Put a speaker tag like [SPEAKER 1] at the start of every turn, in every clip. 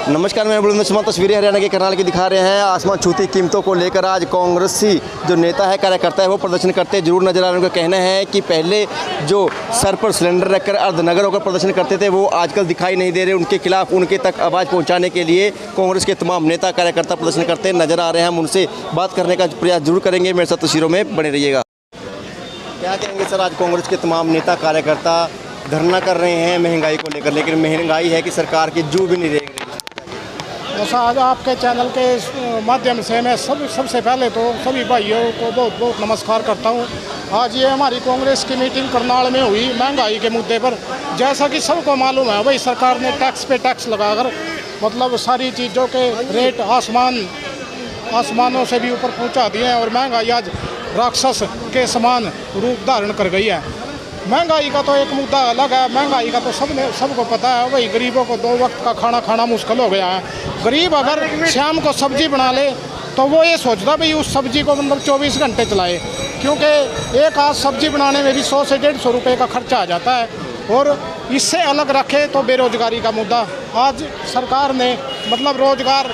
[SPEAKER 1] नमस्कार, मैं बुलंद सुमन। तस्वीरें हरियाणा के करनाल की दिखा रहे हैं। आसमान छूती कीमतों को लेकर आज कांग्रेसी जो नेता है, कार्यकर्ता है, वो प्रदर्शन करते जरूर नजर आ रहे हैं। उनका कहना है कि पहले जो सर पर सिलेंडर रखकर अर्धनगर होकर प्रदर्शन करते थे, वो आजकल दिखाई नहीं दे रहे। उनके खिलाफ उनके तक आवाज़ पहुँचाने के लिए कांग्रेस के तमाम नेता कार्यकर्ता प्रदर्शन करते नजर आ रहे हैं। हम उनसे बात करने का प्रयास जरूर करेंगे। मेरे साथ तस्वीरों में बने रहिएगा। क्या कहेंगे सर, आज कांग्रेस के तमाम नेता कार्यकर्ता धरना कर रहे हैं महंगाई को लेकर, लेकिन महंगाई है कि सरकार की जू भी नहीं देख रही।
[SPEAKER 2] ऐसा आज आपके चैनल के माध्यम से मैं सबसे पहले तो सभी भाइयों को बहुत बहुत नमस्कार करता हूं। आज ये हमारी कांग्रेस की मीटिंग करनाल में हुई महंगाई के मुद्दे पर। जैसा कि सबको मालूम है, वही सरकार ने टैक्स पे टैक्स लगाकर मतलब सारी चीज़ों के रेट आसमानों से भी ऊपर पहुंचा दिए हैं और महंगाई आज राक्षस के समान रूप धारण कर गई है। महंगाई का तो एक मुद्दा अलग है। महंगाई का तो सबको पता है, वही गरीबों को 2 वक्त का खाना खाना मुश्किल हो गया है। गरीब अगर शाम को सब्जी बना ले तो वो ये सोचता भाई उस सब्जी को मतलब 24 घंटे चलाए, क्योंकि एक आध सब्जी बनाने में भी 100 से 150 रुपये का खर्चा आ जाता है। और इससे अलग रखे तो बेरोजगारी का मुद्दा। आज सरकार ने मतलब रोजगार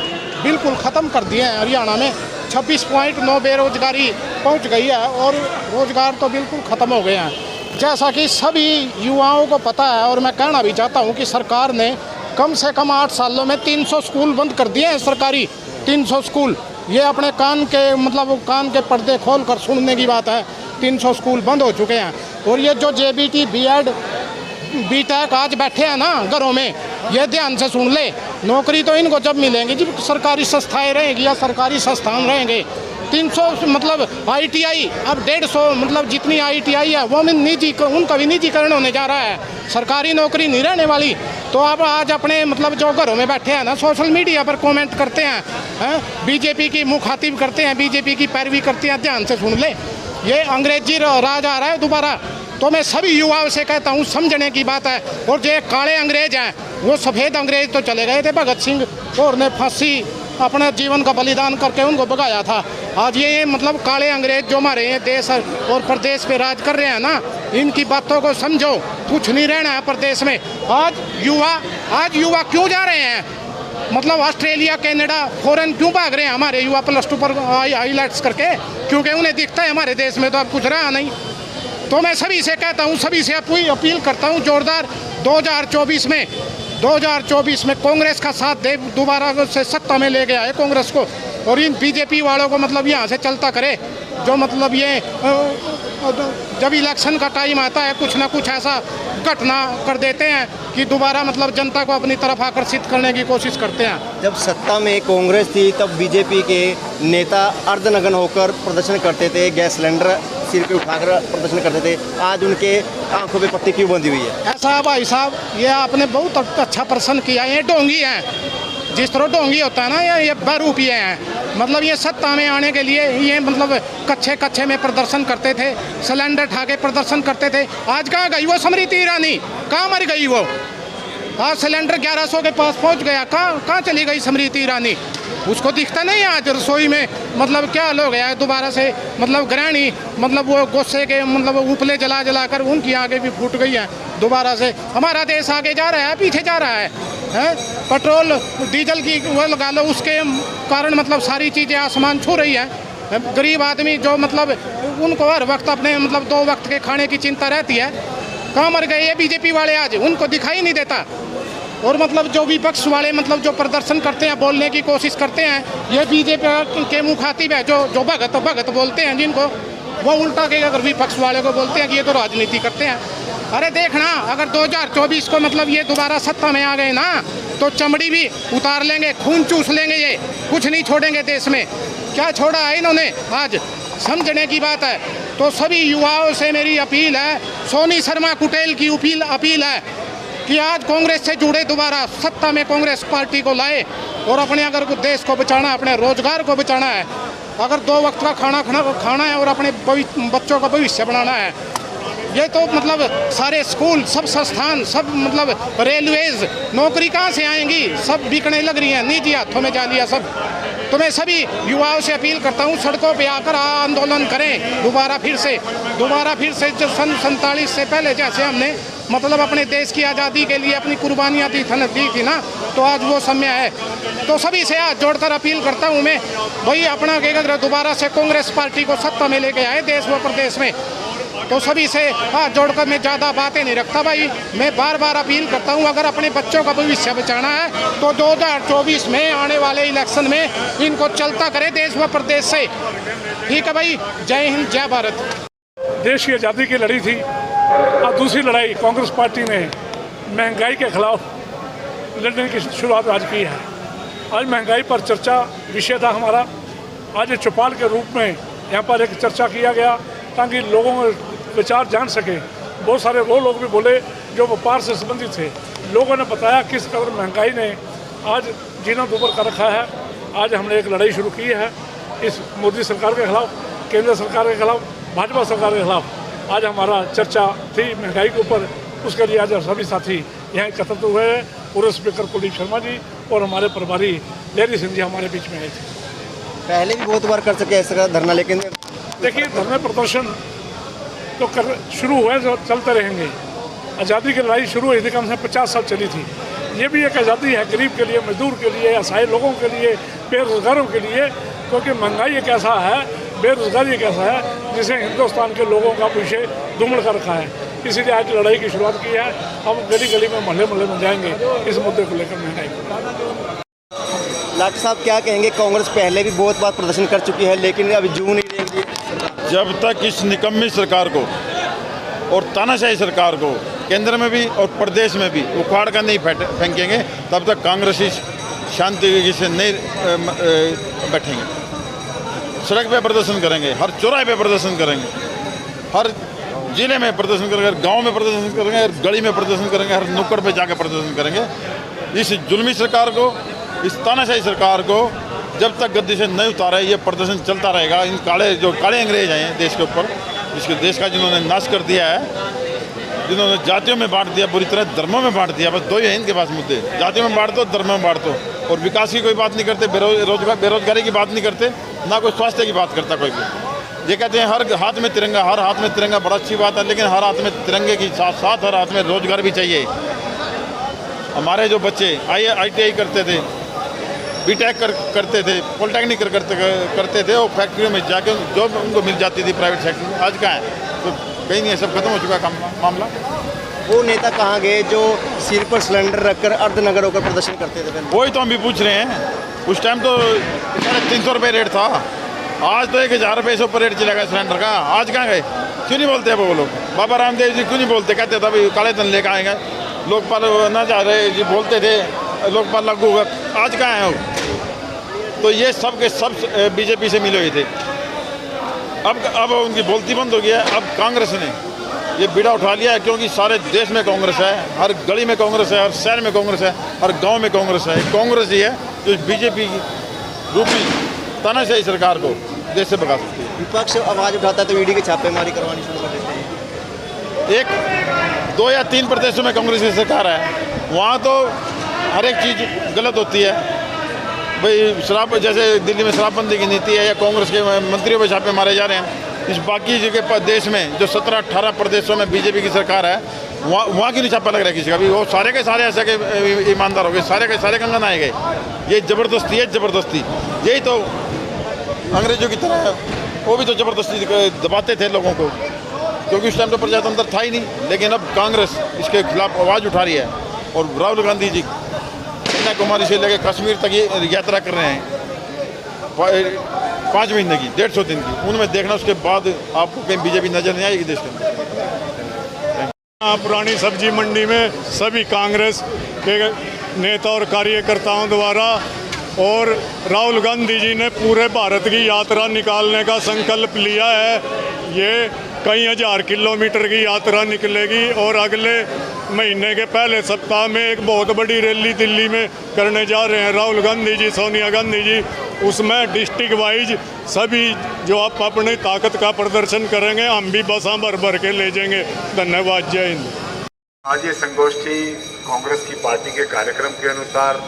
[SPEAKER 2] बिल्कुल ख़त्म कर दिए हैं। हरियाणा में 26.9 बेरोजगारी पहुँच गई है और रोजगार तो बिल्कुल ख़त्म हो गए हैं। जैसा कि सभी युवाओं को पता है और मैं कहना भी चाहता हूं कि सरकार ने कम से कम 8 सालों में 300 स्कूल बंद कर दिए हैं। सरकारी 300 स्कूल, ये अपने कान के पर्दे खोल कर सुनने की बात है। 300 स्कूल बंद हो चुके हैं। और ये जो JBT B.Ed B.Tech आज बैठे हैं ना घरों में, ये ध्यान से सुन ले, नौकरी तो इनको जब मिलेंगी जब सरकारी संस्थाएँ रहेंगी या सरकारी संस्थान रहेंगे। 300 मतलब ITI अब 150 मतलब जितनी ITI है वो उनका भी निजीकरण होने जा रहा है। सरकारी नौकरी नहीं रहने वाली। तो आप आज अपने मतलब जो घरों में बैठे हैं ना, सोशल मीडिया पर कमेंट करते हैं, बीजेपी की मुखातिब करते हैं, बीजेपी की पैरवी करते हैं। ध्यान से सुन ले, ये अंग्रेजी राज आ रहा है दोबारा। तो मैं सभी युवाओं से कहता हूँ, समझने की बात है। और जो काले अंग्रेज हैं, वो सफ़ेद अंग्रेज तो चले गए थे। भगत सिंह और ने फांसी अपने जीवन का बलिदान करके उनको भगाया था। आज ये मतलब काले अंग्रेज जो हमारे देश और प्रदेश पे राज कर रहे हैं ना, इनकी बातों को समझो। कुछ नहीं रहना है प्रदेश में। आज युवा क्यों जा रहे हैं, मतलब ऑस्ट्रेलिया कनाडा फॉरेन क्यों भाग रहे हैं हमारे युवा +2 पर IELTS करके? क्योंकि उन्हें दिखता है हमारे देश में तो अब कुछ रहा नहीं। तो मैं सभी से कहता हूँ, सभी से अपील करता हूँ जोरदार, 2024 में कांग्रेस का साथ दे, दोबारा से सत्ता में ले गया है कांग्रेस को। और इन बीजेपी वालों को मतलब यहाँ से चलता करे, जो मतलब ये जब इलेक्शन का टाइम आता है कुछ ना कुछ ऐसा घटना कर देते हैं कि दोबारा मतलब जनता को अपनी तरफ आकर्षित करने की कोशिश करते हैं।
[SPEAKER 1] जब सत्ता में कांग्रेस थी तब बीजेपी के नेता अर्धनग्न होकर प्रदर्शन करते थे, गैस सिलेंडर सिर पे उठाकर प्रदर्शन करते थे। आज उनके आंखों पे पट्टी क्यों बंधी हुई है?
[SPEAKER 2] ऐसा भाई साहब, ये आपने बहुत अच्छा प्रश्न किया। ये ढोंगी हैं, जिस तरह ढोंगी होता है ना, ये बहरूपिये हैं। मतलब ये सत्ता में आने के लिए ये मतलब कच्चे में प्रदर्शन करते थे, सिलेंडर उठा के प्रदर्शन करते थे। आज कहाँ गई वो स्मृति ईरानी? कहाँ मर गई वो? आज सिलेंडर 1100 के पास पहुँच गया। कहाँ चली गई स्मृति ईरानी? उसको दिखता नहीं है आज रसोई में मतलब क्या हाल हो गया है दोबारा से। मतलब गृहिणी मतलब वो गुस्से के मतलब उपले जला कर उनकी आगे भी फूट गई है दोबारा से। हमारा देश आगे जा रहा है, पीछे जा रहा है? पेट्रोल डीजल की वो लगा लो, उसके कारण मतलब सारी चीज़ें आसमान छू रही है। गरीब आदमी जो मतलब उनको हर वक्त अपने मतलब 2 वक्त के खाने की चिंता रहती है। कहाँ मर गए ये बीजेपी वाले? आज उनको दिखाई नहीं देता। और मतलब जो विपक्ष वाले मतलब जो प्रदर्शन करते हैं, बोलने की कोशिश करते हैं, ये बीजेपी के मुखातिब है, जो भगत बोलते हैं जिनको, वो उल्टा के अगर विपक्ष वाले को बोलते हैं कि ये तो राजनीति करते हैं। अरे देखना, अगर 2024 को मतलब ये दोबारा सत्ता में आ गए ना, तो चमड़ी भी उतार लेंगे, खून चूस लेंगे, ये कुछ नहीं छोड़ेंगे देश में। क्या छोड़ा है इन्होंने? आज समझने की बात है। तो सभी युवाओं से मेरी अपील है, सोनी शर्मा कुटेल की अपील है कि आज कांग्रेस से जुड़े, दोबारा सत्ता में कांग्रेस पार्टी को लाए और अपने अगर देश को बचाना है, अपने रोजगार को बचाना है, अगर 2 वक्त का खाना है और अपने बच्चों का भविष्य बनाना है, ये तो मतलब सारे स्कूल, सब संस्थान, सब मतलब रेलवेज, नौकरी कहाँ से आएंगी? सब बिकने लग रही हैं, निजी हाथों में जा लिया सब। तो मैं सभी युवाओं से अपील करता हूँ, सड़कों पे आकर आंदोलन करें दोबारा फिर से। जो सन 47 से पहले जैसे हमने मतलब अपने देश की आज़ादी के लिए अपनी कुर्बानियाँ दी थी ना, तो आज वो समय है। तो सभी से हाथ जोड़कर अपील करता हूँ मैं, भाई अपना क्या दोबारा से कांग्रेस पार्टी को सत्ता में लेके आए देश व प्रदेश में। तो सभी से हाथ जोड़कर मैं ज़्यादा बातें नहीं रखता भाई, मैं बार बार अपील करता हूं, अगर अपने बच्चों का भविष्य बचाना है तो 2024 में आने वाले इलेक्शन में इनको चलता करे देश व प्रदेश से। ठीक है भाई, जय हिंद जय भारत।
[SPEAKER 3] देश की आज़ादी की लड़ी थी और दूसरी लड़ाई कांग्रेस पार्टी ने महंगाई के खिलाफ लड़ने की शुरुआत आज की है। आज महंगाई पर चर्चा विषय था हमारा। आज चौपाल के रूप में यहाँ पर एक चर्चा किया गया ताकि लोगों को विचार जान सके। बहुत सारे वो लोग भी बोले जो व्यापार से संबंधित थे। लोगों ने बताया किस कदर महंगाई ने आज जीना दुबर कर रखा है। आज हमने एक लड़ाई शुरू की है इस मोदी सरकार के खिलाफ, केंद्र सरकार के खिलाफ, भाजपा सरकार के खिलाफ। आज हमारा चर्चा थी महंगाई के ऊपर, उसके लिए आज सभी साथी यहाँ एकत्रित हुए हैं। पूर्व स्पीकर कुलदीप शर्मा जी और हमारे प्रभारी लहरी सिंह जी हमारे बीच में आए थे।
[SPEAKER 1] पहले भी बहुत बार कर सके ऐसा धरना, लेकिन
[SPEAKER 3] देखिए धरने प्रदर्शन तो शुरू हुए जो चलते रहेंगे। आज़ादी की लड़ाई शुरू हुई थी, कम से कम 50 साल चली थी। ये भी एक आज़ादी है गरीब के लिए, मजदूर के लिए, असहाय लोगों के लिए, बेरोजगारों के लिए, क्योंकि महंगाई एक ऐसा है, बेरोजगारी एक ऐसा है जिसे हिंदुस्तान के लोगों का पीछे दुमड़ कर रखा है। इसीलिए आज लड़ाई की शुरुआत की है। हम गली गली में मोहल्ले मोहल्ले में जाएंगे इस मुद्दे को लेकर, महंगाई को।
[SPEAKER 1] लाट साहब क्या कहेंगे, कांग्रेस पहले भी बहुत बार प्रदर्शन कर चुकी है लेकिन अभी जू नहीं देंगी।
[SPEAKER 4] जब तक इस निकम्मी सरकार को और तानाशाही सरकार को केंद्र में भी और प्रदेश में भी उखाड़ कर नहीं फेंकेंगे, तब तक कांग्रेसी शांति से नहीं बैठेंगे। सड़क पे प्रदर्शन करेंगे, हर चौराहे पे प्रदर्शन करेंगे, हर जिले में प्रदर्शन करेंगे, गांव में प्रदर्शन करेंगे, हर गली में प्रदर्शन करेंगे, हर नुक्कड़ पे जाकर प्रदर्शन करेंगे। इस जुल्मी सरकार को, इस तानाशाही सरकार को जब तक गद्दी से नहीं उतारे ये प्रदर्शन चलता रहेगा। इन काले अंग्रेज हैं देश के ऊपर, जिसके देश का जिन्होंने नाश कर दिया है, जिन्होंने जातियों में बांट दिया, बुरी तरह धर्मों में बांट दिया। बस दो ही हैं इनके पास मुद्दे, जातियों में बांट दो, धर्मों में बांट दो। और विकास की कोई बात नहीं करते, बेरोजगारी की बात नहीं करते, ना कोई स्वास्थ्य की बात करता कोई भी। ये कहते हैं हर हाथ में तिरंगा, हर हाथ में तिरंगा, बड़ा अच्छी बात है, लेकिन हर हाथ में तिरंगे की साथ साथ हर हाथ में रोजगार भी चाहिए। हमारे जो बच्चे ITI करते थे, BTech करते थे, पॉलिटेक्निक करते थे, वो फैक्ट्रियों में जाके जॉब उनको मिल जाती थी प्राइवेट सेक्टर में। आज कहाँ है? तो कहीं नहीं है, सब खत्म हो चुका मामला।
[SPEAKER 1] वो नेता कहाँ गए जो सिर पर सिलेंडर रखकर अर्धनगर होकर प्रदर्शन करते थे?
[SPEAKER 4] वही तो हम भी पूछ रहे हैं। उस टाइम तो 350 रुपये रेट था, आज तो 1000 रुपये से ऊपर रेट चलेगा सिलेंडर का। आज कहाँ गए? क्यों नहीं बोलते वो लोग? बाबा रामदेव जी क्यों नहीं बोलते? कहते थे अभी काले धन लेकर आएंगे, लोकपाल ना जा रहे जी बोलते थे, लोकपाल लागू होगा। आज कहाँ है वो? तो ये सब के सब बीजेपी से मिले हुए थे। अब उनकी बोलती बंद हो गई है। अब कांग्रेस ने ये बीड़ा उठा लिया है, क्योंकि सारे देश में कांग्रेस है, हर गली में कांग्रेस है, हर शहर में कांग्रेस है, हर गांव में कांग्रेस है। कांग्रेस ही है जो बीजेपी रूपी तानाशाही सरकार को देश से भगा सकती है।
[SPEAKER 1] विपक्ष आवाज़ उठाता है तो ईडी की छापेमारी करवानी शुरू कर देते हैं।
[SPEAKER 4] 1, 2 या 3 प्रदेशों में कांग्रेस की सरकार है, वहाँ तो हर एक चीज़ गलत होती है। भाई शराब, जैसे दिल्ली में शराबबंदी की नीति है, या कांग्रेस के मंत्रियों पर छापे मारे जा रहे हैं। इस बाकी जगह पर देश में जो 17-18 प्रदेशों में बीजेपी की सरकार है, वहाँ की नहीं छापा लग रहा है किसी का भी। वो सारे के सारे ऐसे के ईमानदार हो गए, सारे के सारे कंगन आए गए। ये ज़बरदस्ती है, ज़बरदस्ती। यही तो अंग्रेजों की तरह है, वो भी तो ज़बरदस्ती दबाते थे लोगों को, क्योंकि उस टाइम तो प्रजातंत्र था ही नहीं। लेकिन अब कांग्रेस इसके खिलाफ आवाज़ उठा रही है, और राहुल गांधी जी कन्याकुमारी से लेकर कश्मीर तक ये यात्रा कर रहे हैं 5 महीने की, 150 दिन की। उनमें देखना, उसके बाद आपको कहीं बीजेपी नजर नहीं आएगी देश के अंदर।
[SPEAKER 5] पुरानी सब्जी मंडी में सभी कांग्रेस के नेता और कार्यकर्ताओं द्वारा और राहुल गांधी जी ने पूरे भारत की यात्रा निकालने का संकल्प लिया है। ये कई हजार किलोमीटर की यात्रा निकलेगी और अगले महीने के पहले सप्ताह में एक बहुत बड़ी रैली दिल्ली में करने जा रहे हैं राहुल गांधी जी, सोनिया गांधी जी। उसमें डिस्ट्रिक्ट वाइज सभी जो आप अपनी ताकत का प्रदर्शन करेंगे, हम भी बसां भर भर के ले जाएंगे। धन्यवाद, जय हिंद।
[SPEAKER 6] आज ये संगोष्ठी कांग्रेस की पार्टी के कार्यक्रम के अनुसार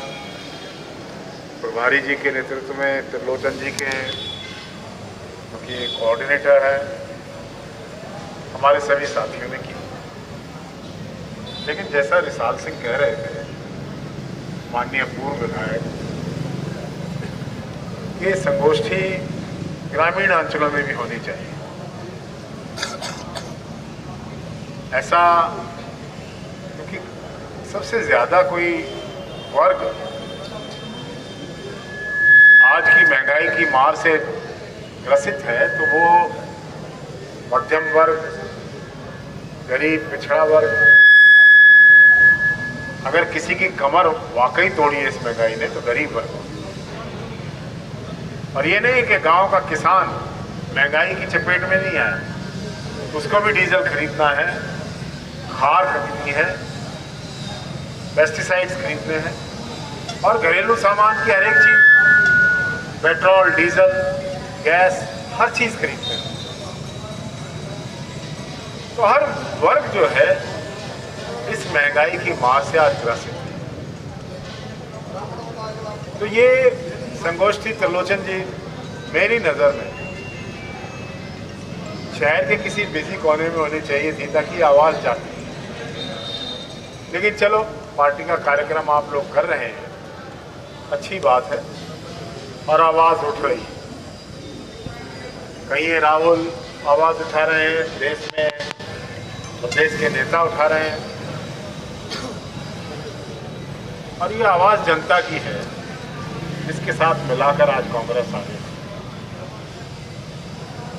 [SPEAKER 6] प्रभारी जी के नेतृत्व में त्रिलोचन जी के उनकी कोऑर्डिनेटर है, हमारे सभी साथियों ने की। लेकिन जैसा रिसाल सिंह कह रहे थे, माननीय पूर्व विधायक, ये संगोष्ठी ग्रामीण अंचलों में भी होनी चाहिए। ऐसा क्योंकि सबसे ज्यादा कोई वर्ग आज की महंगाई की मार से ग्रसित है तो वो मध्यम वर्ग, गरीब, पिछड़ा वर्ग। अगर किसी की कमर वाकई तोड़ी है इस महंगाई ने तो गरीब वर्ग। और ये नहीं कि गांव का किसान महंगाई की चपेट में नहीं आया, उसको भी डीजल खरीदना है, खाद खरीदनी है, पेस्टिसाइड्स खरीदने हैं और घरेलू सामान की हर एक चीज, पेट्रोल, डीजल, गैस, हर चीज खरीदते हैं। तो हर वर्ग जो है इस महंगाई की मार से आज ग्रसित है। तो ये संगोष्ठी त्रिलोचन जी मेरी नज़र में शहर के किसी बिजी कोने में होनी चाहिए थी ताकि आवाज़ जाती। लेकिन चलो, पार्टी का कार्यक्रम आप लोग कर रहे हैं, अच्छी बात है और आवाज़ उठ रही है। कहीं राहुल आवाज़ उठा रहे हैं, देश में प्रदेश के नेता उठा रहे हैं और ये आवाज़ जनता की है, जिसके साथ मिलाकर आज कांग्रेस आ गई।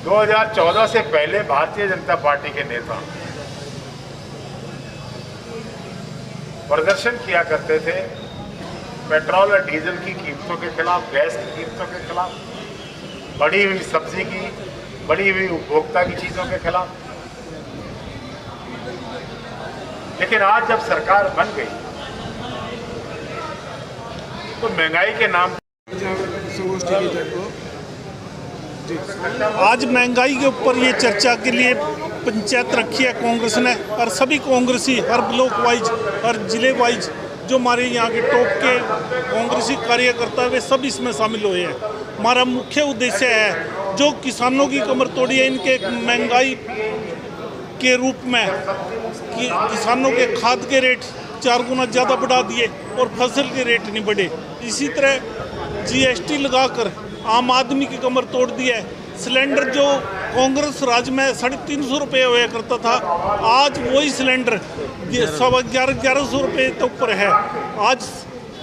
[SPEAKER 6] 2014 से पहले भारतीय जनता पार्टी के नेता प्रदर्शन किया करते थे पेट्रोल और डीजल की कीमतों के खिलाफ, गैस की कीमतों के खिलाफ, बढ़ी हुई सब्जी की, बढ़ी हुई उपभोक्ता की चीज़ों के खिलाफ। लेकिन आज जब सरकार बन गई तो महंगाई के नाम
[SPEAKER 7] आज महंगाई के ऊपर ये चर्चा के लिए पंचायत रखी है कांग्रेस ने, और सभी कांग्रेसी हर ब्लॉक वाइज, हर जिले वाइज जो हमारे यहाँ के टॉप के कांग्रेसी कार्यकर्ता है वे सब इसमें शामिल हुए हैं। हमारा मुख्य उद्देश्य है जो किसानों की कमर तोड़ी है, इनके महंगाई के रूप में कि किसानों के खाद के रेट 4 गुना ज़्यादा बढ़ा दिए और फसल के रेट नहीं बढ़े। इसी तरह जीएसटी लगाकर आम आदमी की कमर तोड़ दी है। सिलेंडर जो कांग्रेस राज में 350 रुपये हुआ करता था, आज वही सिलेंडर 1100 रुपये तो ऊपर है। आज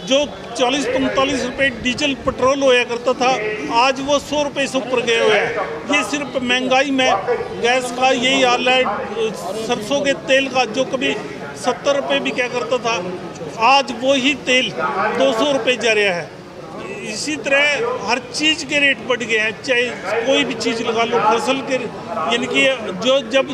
[SPEAKER 7] जो 40-45 रुपये डीजल पेट्रोल होया करता था, आज वो 100 रुपये से ऊपर गए हुए हैं। ये सिर्फ महंगाई में गैस का यही हाल है। सरसों के तेल का जो कभी 70 रुपये भी क्या करता था, आज वही तेल 200 रुपये जा रहा है। इसी तरह हर चीज़ के रेट बढ़ गए हैं, चाहे कोई भी चीज़ लगा लो, फसल के, यानी कि जो जब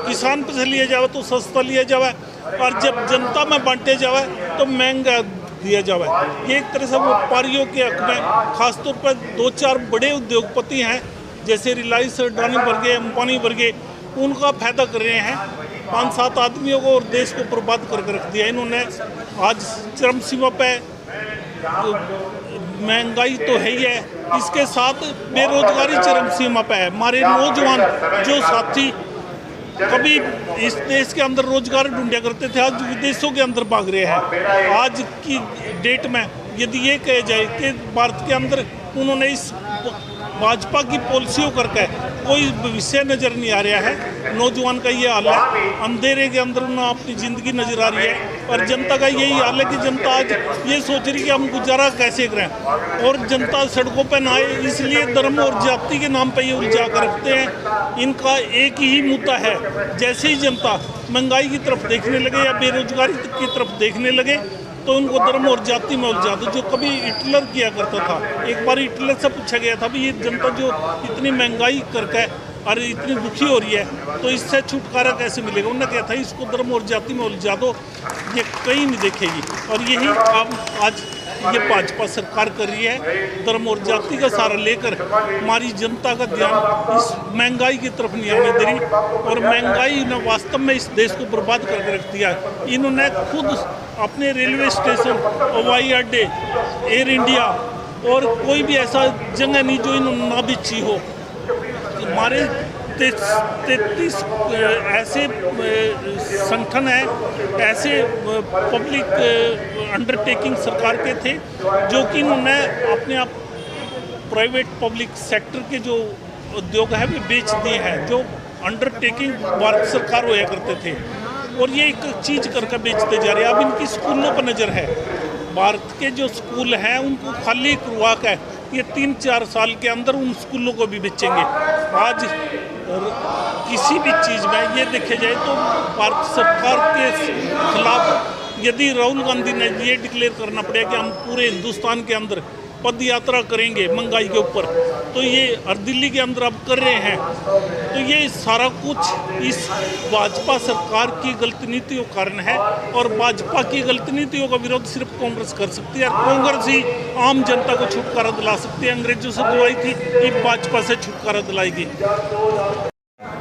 [SPEAKER 7] किसान पे से लिया जाए तो सस्ता लिया जाए और जब जनता में बांटे जाए तो महंगा दिया जाए। ये एक तरह से व्यापारियों के हक में, खासतौर पर 2-4 बड़े उद्योगपति हैं जैसे रिलायंस, अडानी वर्गे, अंबानी वर्गे, उनका फायदा कर रहे हैं। 5-7 आदमियों को और देश को बर्बाद करके रख दिया इन्होंने। आज चरम सीमा पे महंगाई तो है ही है, इसके साथ बेरोजगारी चरम सीमा पे है। हमारे नौजवान जो साथी कभी इस देश के अंदर रोजगार ढूंढा करते थे, आज विदेशों के अंदर भाग रहे हैं। आज की डेट में यदि ये कहा जाए कि भारत के अंदर उन्होंने इस भाजपा की पॉलिसियों करके कोई भविष्य नज़र नहीं आ रहा है। नौजवान का ये हाल है, अंधेरे के अंदर उन्हें अपनी ज़िंदगी नज़र आ रही है। और जनता का यही हाल है कि जनता आज ये सोच रही कि हम गुजारा कैसे करें, और जनता सड़कों पर ना आए, इसलिए धर्म और जाति के नाम पर ये उलझा कर रखते हैं। इनका एक ही मुद्दा है, जैसे ही जनता महंगाई की तरफ देखने लगे या बेरोजगारी की तरफ देखने लगे तो उनको धर्म और जाति में उलझा दो, जो कभी हिटलर किया करता था। एक बार हिटलर से पूछा गया था भी ये जनता जो इतनी महंगाई करके और इतनी दुखी हो रही है तो इससे छुटकारा कैसे मिलेगा। उन्होंने कहा था इसको धर्म और जाति में उलझा दो, ये कहीं नहीं देखेगी। और यही काम आज ये भाजपा सरकार कर रही है। धर्म और जाति का सहारा लेकर हमारी जनता का ध्यान इस महंगाई की तरफ नहीं आने दे रही, और महंगाई ने वास्तव में इस देश को बर्बाद करके रख दिया। इन्होंने खुद अपने रेलवे स्टेशन, हवाई अड्डे, एयर इंडिया और कोई भी ऐसा जगह नहीं जो इन्होंने ना बेची हो। हमारे 33 ऐसे संगठन हैं, ऐसे पब्लिक अंडरटेकिंग सरकार के थे जो कि उन्होंने अपने आप प्राइवेट पब्लिक सेक्टर के जो उद्योग है वे बेच दिए हैं, जो अंडरटेकिंग भारत सरकार होया करते थे, और ये एक चीज़ करके बेचते जा रहे हैं। अब इनकी स्कूलों पर नज़र है, भारत के जो स्कूल हैं उनको खाली करवा के ये 3-4 साल के अंदर उन स्कूलों को भी बेचेंगे। आज किसी भी चीज़ में ये देखे जाए तो भारत सरकार के खिलाफ यदि राहुल गांधी ने ये डिक्लेयर करना पड़ेगा कि हम पूरे हिंदुस्तान के अंदर पद यात्रा करेंगे महंगाई के ऊपर, तो ये हर दिल्ली के अंदर अब कर रहे हैं, तो ये सारा कुछ इस भाजपा सरकार की गलत नीतियों के कारण है। और भाजपा की गलत नीतियों का विरोध सिर्फ कांग्रेस कर सकती है, और कांग्रेस ही आम जनता को छुटकारा दिला सकती है। अंग्रेजों से दिलाई थी, ये भाजपा से छुटकारा दिलाएगी।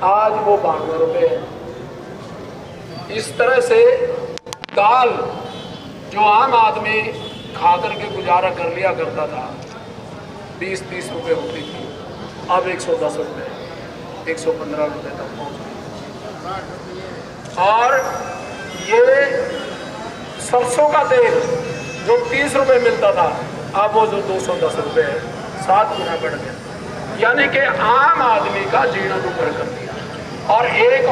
[SPEAKER 8] आज वो 92 रुपये है। इस तरह से दाल जो आम आदमी खा करके गुजारा कर लिया करता था 20-30 रुपये होती थी, अब 110 रुपये 115 रुपये तक पहुँच। और ये सरसों का तेल जो 30 रुपये मिलता था, अब वो जो 210 रुपये है, 7 गुना बढ़ गया। यानी कि आम आदमी का जीना दुभर कर दिया। और एक